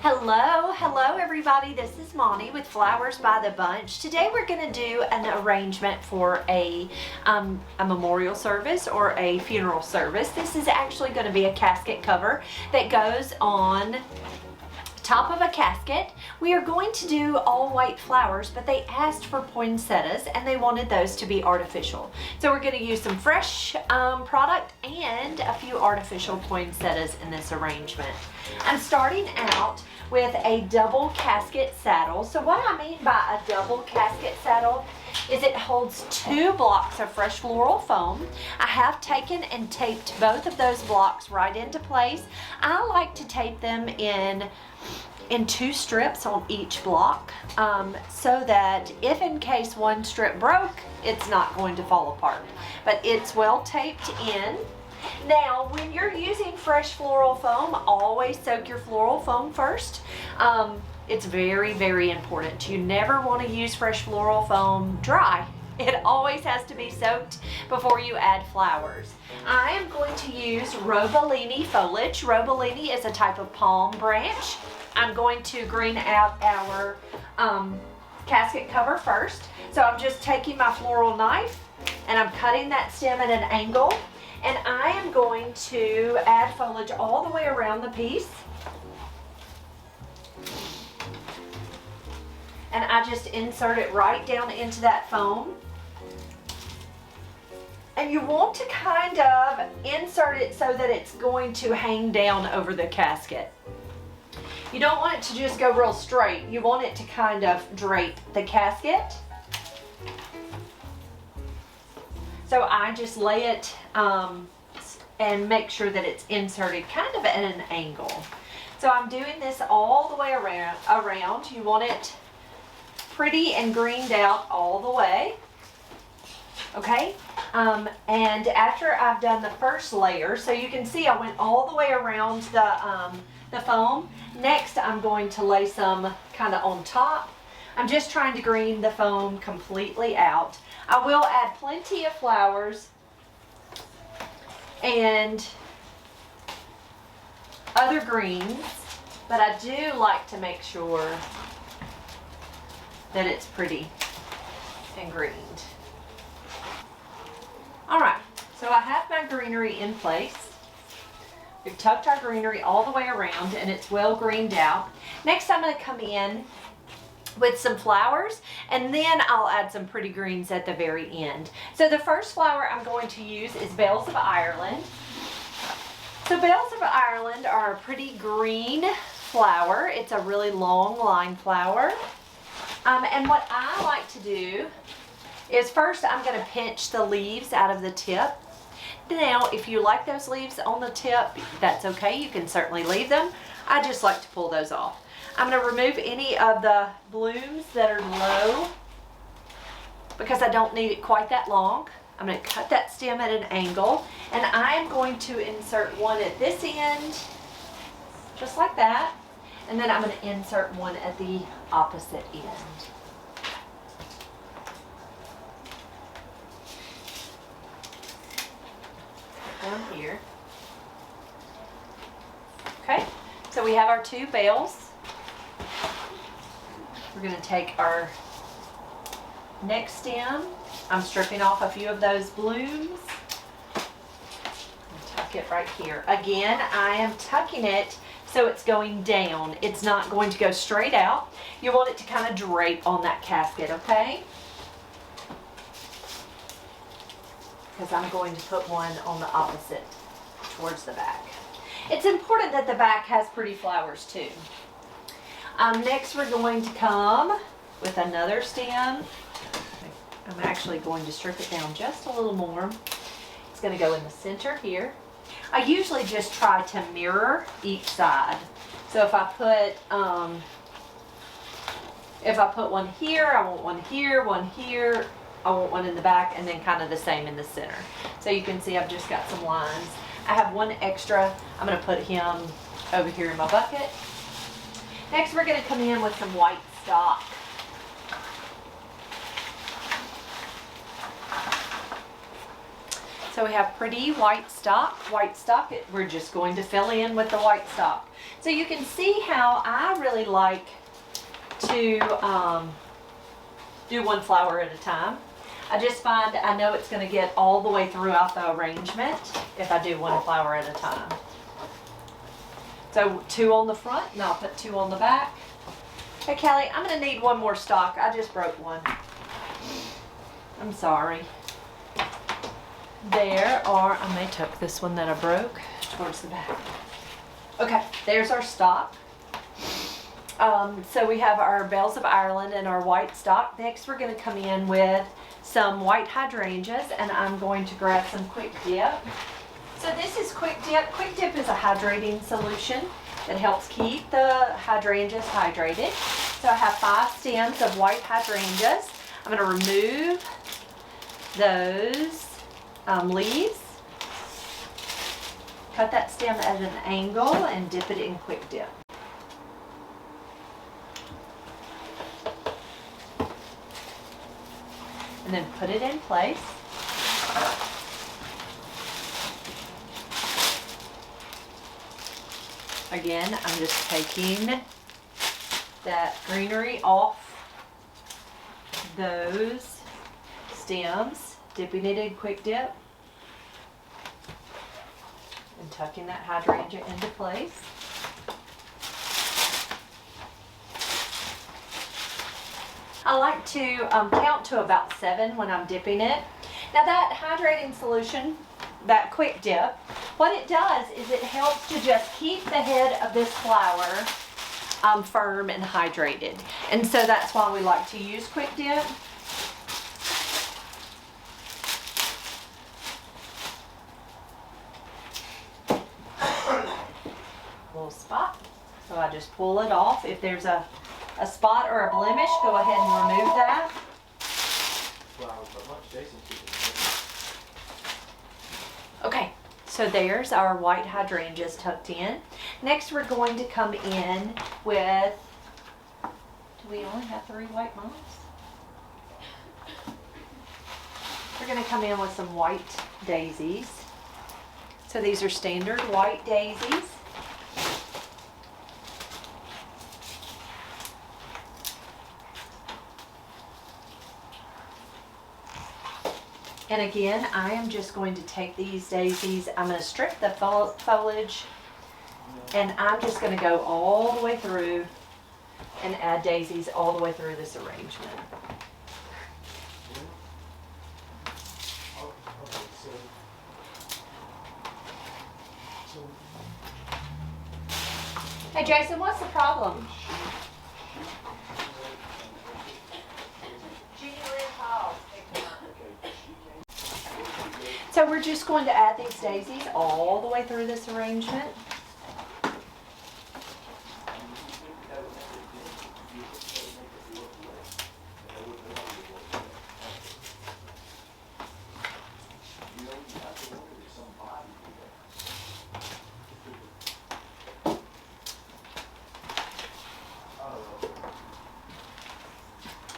Hello everybody. This is Monty with Flowers by the Bunch. Today we're going to do an arrangement for a memorial service or a funeral service. This is actually going to be a casket cover that goes on top of a casket. We are going to do all white flowers, but they asked for poinsettias and they wanted those to be artificial. So we're going to use some fresh product and a few artificial poinsettias in this arrangement. I'm starting out with a double casket saddle. So what I mean by a double casket saddle is it holds 2 blocks of fresh floral foam. I have taken and taped both of those blocks right into place. I like to tape them in 2 strips on each block so that if in case one strip broke, it's not going to fall apart. But it's well taped in. Now, when you're using fresh floral foam, always soak your floral foam first. It's very, very important. You never want to use fresh floral foam dry. It always has to be soaked before you add flowers. I am going to use Robolini foliage. Robolini is a type of palm branch. I'm going to green out our casket cover first. So I'm just taking my floral knife and I'm cutting that stem at an angle. And I am going to add foliage all the way around the piece. And I just insert it right down into that foam. And you want to kind of insert it so that it's going to hang down over the casket. You don't want it to just go real straight. You want it to kind of drape the casket. So I just lay it and make sure that it's inserted kind of at an angle. So I'm doing this all the way around. You want it pretty and greened out all the way. Okay, and after I've done the first layer, so you can see I went all the way around the foam. Next, I'm going to lay some kind of on top. I'm just trying to green the foam completely out. I will add plenty of flowers and other greens, but I do like to make sure that it's pretty and greened. All right, so I have my greenery in place. We've tucked our greenery all the way around and it's well greened out. Next, I'm going to come in with some flowers and then I'll add some pretty greens at the very end. So the first flower I'm going to use is Bells of Ireland. So Bells of Ireland are a pretty green flower. It's a really long line flower. And what I like to do is first I'm going to pinch the leaves out of the tip. Now, if you like those leaves on the tip, that's okay. You can certainly leave them. I just like to pull those off. I'm going to remove any of the blooms that are low because I don't need it quite that long. I'm going to cut that stem at an angle and I am going to insert one at this end, just like that. And then I'm going to insert one at the opposite end. Down here. Okay, so we have our 2 bells. We're going to take our next stem. I'm stripping off a few of those blooms. And tuck it right here. Again, I am tucking it so it's going down. It's not going to go straight out. You want it to kind of drape on that casket, okay? Because I'm going to put one on the opposite towards the back. It's important that the back has pretty flowers too. Next we're going to come with another stem. I'm actually going to strip it down just a little more. It's going to go in the center here. I usually just try to mirror each side. So if I put one here, I want one here, I want one in the back, and then kind of the same in the center. So you can see I've just got some lines. I have one extra. I'm going to put him over here in my bucket. Next, we're going to come in with some white stock. So we have pretty white stock. We're just going to fill in with the white stock. So you can see how I really like to do one flower at a time. I just find I know it's going to get all the way throughout the arrangement if I do one flower at a time. So 2 on the front, and I'll put 2 on the back. Hey Kelly, I'm going to need one more stock. I just broke one. I'm sorry. I may tuck this one that I broke towards the back. Okay, there's our stock. So we have our Bells of Ireland and our white stock. Next we're going to come in with some white hydrangeas, and I'm going to grab some Quick Dip. So this is Quick Dip. Quick Dip is a hydrating solution that helps keep the hydrangeas hydrated. So I have 5 stems of white hydrangeas. I'm going to remove those leaves. Cut that stem at an angle and dip it in Quick Dip. And then put it in place. Again, I'm just taking that greenery off those stems, dipping it in Quick Dip, and tucking that hydrangea into place. I like to count to about 7 when I'm dipping it. Now that hydrating solution, that Quick Dip, what it does is it helps to just keep the head of this flower firm and hydrated. And so that's why we like to use Quick Dip. Little spot. So I just pull it off. If there's a spot or a blemish, go ahead and remove that. Okay, so there's our white hydrangeas tucked in. Next we're going to come in with, do we only have 3 white moms? We're going to come in with some white daisies. So these are standard white daisies. And again, I am just going to take these daisies, I'm going to strip the foliage, and I'm just going to go all the way through and add daisies all the way through this arrangement. Hey Jason, what's the problem? So we're just going to add these daisies all the way through this arrangement.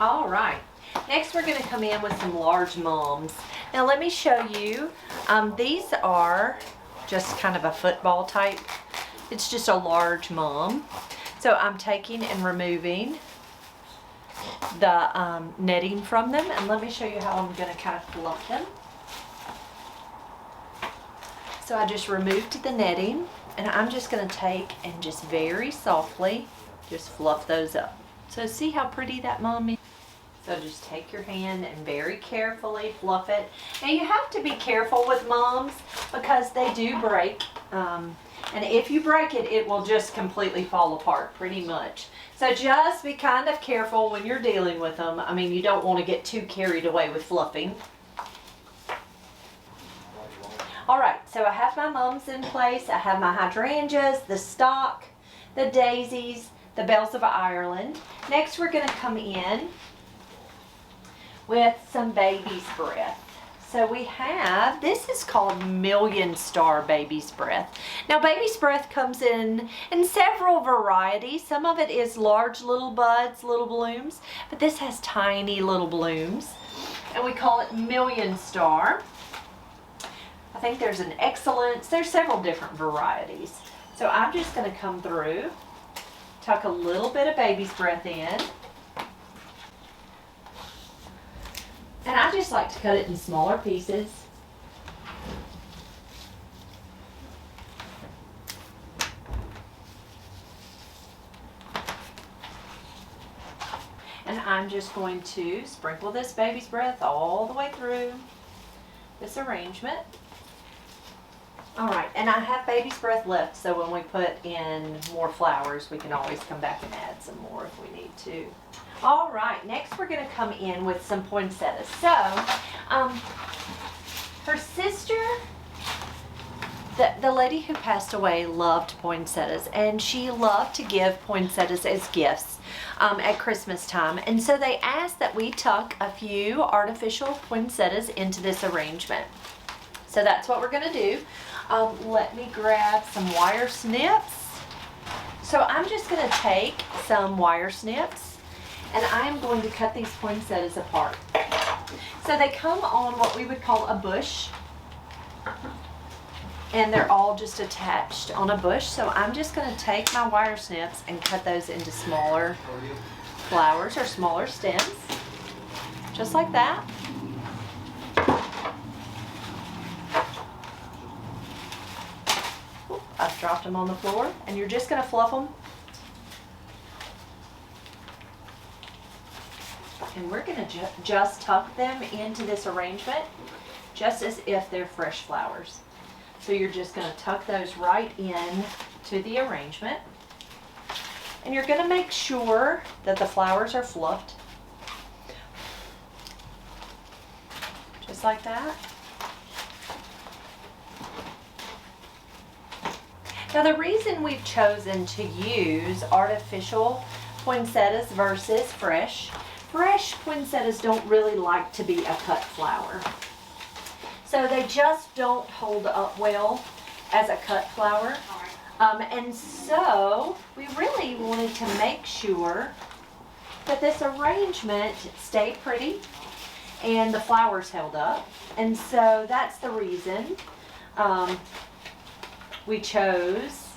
All right, next we're going to come in with some large mums. Now let me show you, these are just kind of a football type. It's just a large mum. So I'm taking and removing the netting from them, and let me show you how I'm going to kind of fluff them. So I just removed the netting, and I'm just going to take and just very softly just fluff those up. So see how pretty that mum is? So just take your hand and very carefully fluff it. Now you have to be careful with mums because they do break. And if you break it, it will just completely fall apart pretty much. So just be kind of careful when you're dealing with them. I mean, you don't want to get too carried away with fluffing. All right, so I have my mums in place. I have my hydrangeas, the stock, the daisies, the Bells of Ireland. Next, we're going to come in with some baby's breath. So we have, this is called Million Star Baby's Breath. Now baby's breath comes in several varieties. Some of it is large little buds, little blooms, but this has tiny little blooms. And we call it Million Star. I think there's an Excellence. There's several different varieties. So I'm just going to come through, tuck a little bit of baby's breath in. And I just like to cut it in smaller pieces. And I'm just going to sprinkle this baby's breath all the way through this arrangement. All right, and I have baby's breath left, so when we put in more flowers, we can always come back and add some more if we need to. All right, next we're gonna come in with some poinsettias. So, her sister, the lady who passed away loved poinsettias, and she loved to give poinsettias as gifts at Christmas time. And so they asked that we tuck a few artificial poinsettias into this arrangement. So that's what we're gonna do. Let me grab some wire snips. So I'm just gonna take some wire snips and I'm going to cut these poinsettias apart. So they come on what we would call a bush, and they're all just attached on a bush. So I'm just going to take my wire snips and cut those into smaller flowers or smaller stems, just like that. Oop, I've dropped them on the floor, and you're just going to fluff them. And we're going to just tuck them into this arrangement just as if they're fresh flowers. So you're just going to tuck those right in to the arrangement. And you're going to make sure that the flowers are fluffed. Just like that. Now the reason we've chosen to use artificial poinsettias versus fresh poinsettias don't really like to be a cut flower. So they just don't hold up well as a cut flower. And so we really wanted to make sure that this arrangement stayed pretty and the flowers held up. And so that's the reason we chose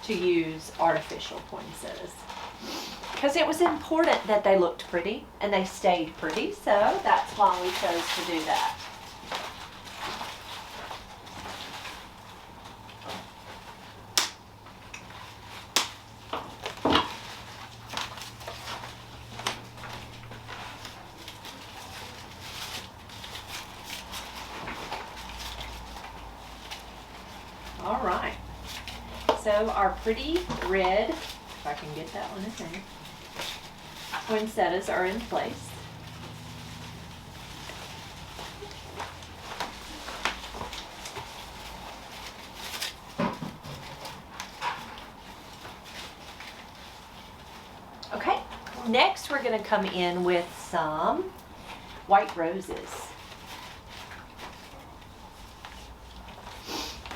to use artificial poinsettias. Because it was important that they looked pretty and they stayed pretty, so that's why we chose to do that. All right, so our pretty red, if I can get that one in there, poinsettias are in place. Okay, next we're going to come in with some white roses.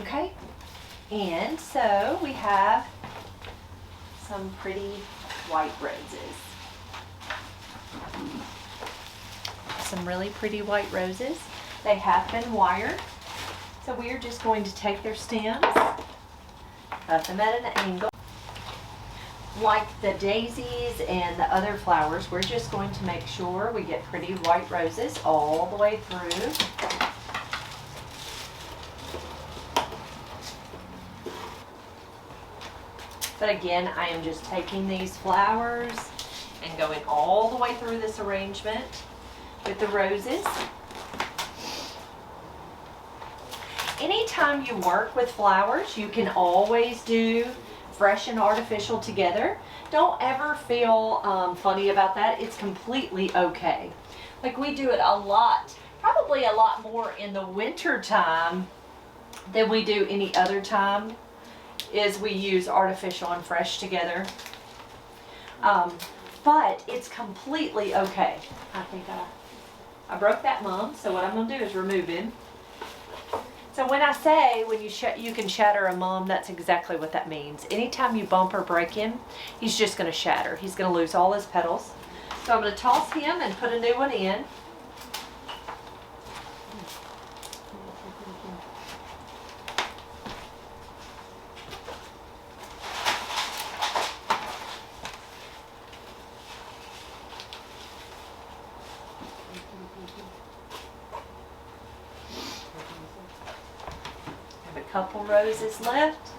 Okay, and so we have some pretty white roses. Some really pretty white roses. They have been wired. So we are just going to take their stems, cut them at an angle. Like the daisies and the other flowers, we're just going to make sure we get pretty white roses all the way through. But again, I am just taking these flowers and going all the way through this arrangement with the roses. Anytime you work with flowers, you can always do fresh and artificial together. Don't ever feel funny about that. It's completely okay. Like we do it a lot, probably a lot more in the winter time than we do any other time, is we use artificial and fresh together. But it's completely okay. I think I broke that mum, so what I'm going to do is remove him. So when I say when you can shatter a mum, that's exactly what that means. Anytime you bump or break him, he's just going to shatter. He's going to lose all his petals. So I'm going to toss him and put a new one in. couple roses left.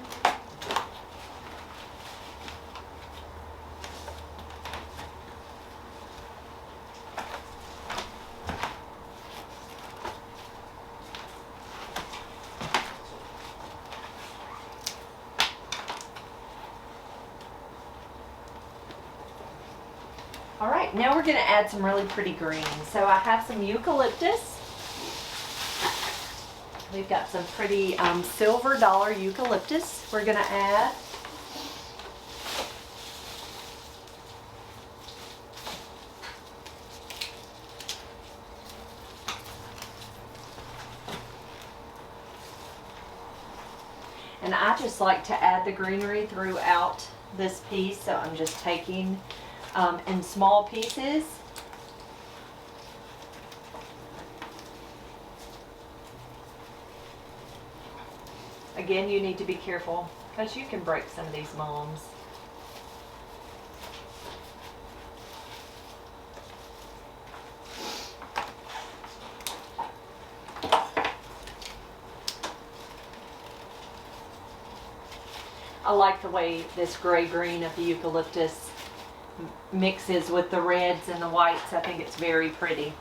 All right, now we're gonna add some really pretty greens. So I have some eucalyptus. We've got some pretty silver dollar eucalyptus we're gonna add. And I just like to add the greenery throughout this piece, so I'm just taking in small pieces. Again, you need to be careful because you can break some of these moms. I like the way this gray-green of the eucalyptus mixes with the reds and the whites. I think it's very pretty.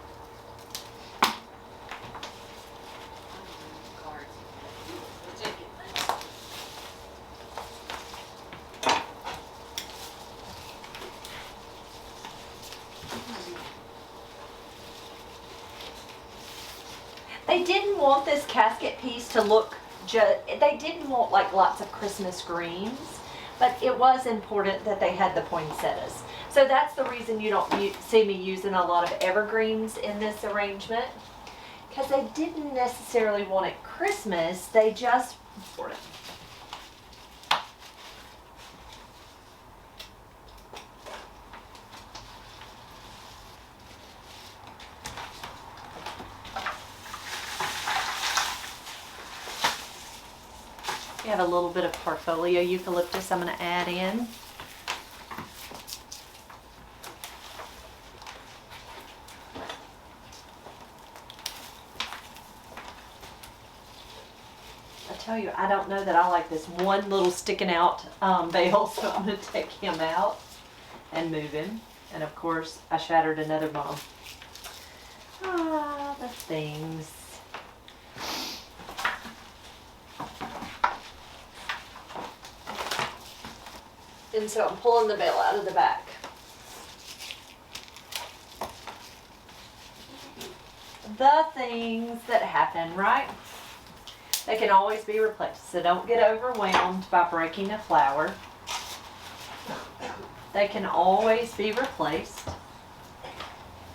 They didn't want this casket piece to look they didn't want like lots of Christmas greens, but it was important that they had the poinsettias. So that's the reason you don't see me using a lot of evergreens in this arrangement, because they didn't necessarily want it Christmas, they just wanted it. We have a little bit of portfolio eucalyptus I'm going to add in. I tell you, I don't know that I like this one little sticking out bale, so I'm going to take him out and move him. And of course, I shattered another bomb. Ah, the things. And so I'm pulling the bale out of the back. The things that happen, right? They can always be replaced. So don't get overwhelmed by breaking a flower. They can always be replaced.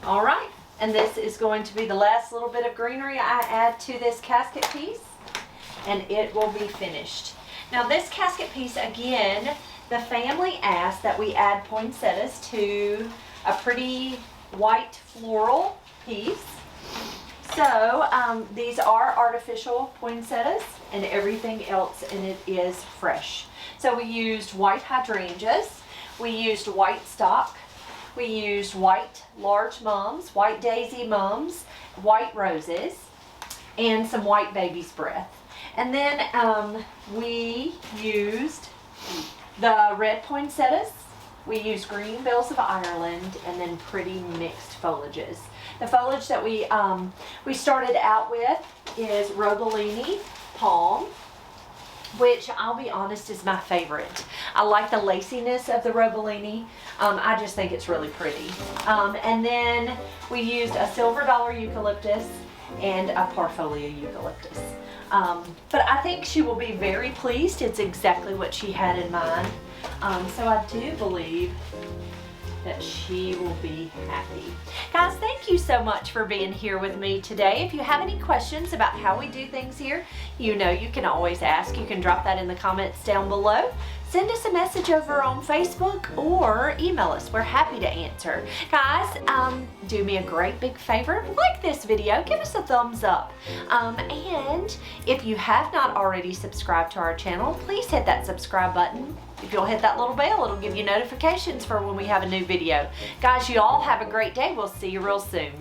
All right, and this is going to be the last little bit of greenery I add to this casket piece, and it will be finished. Now this casket piece, again, the family asked that we add poinsettias to a pretty white floral piece. So these are artificial poinsettias, and everything else in it is fresh. So we used white hydrangeas, we used white stock, we used white large mums, white daisy mums, white roses, and some white baby's breath. And then we used the red poinsettias, we used green bells of Ireland, and then pretty mixed foliages. The foliage that we started out with is Robolini palm, which I'll be honest is my favorite. I like the laciness of the Robolini. I just think it's really pretty. And then we used a silver dollar eucalyptus and a portfolio eucalyptus. But I think she will be very pleased. It's exactly what she had in mind. So I do believe that she will be happy. Guys, thank you so much for being here with me today. If you have any questions about how we do things here, you know you can always ask. You can drop that in the comments down below. Send us a message over on Facebook or email us. We're happy to answer. Guys, do me a great big favor. Like this video, give us a thumbs up. And if you have not already subscribed to our channel, please hit that subscribe button. If you'll hit that little bell, it'll give you notifications for when we have a new video. Guys, you all have a great day. We'll see you real soon.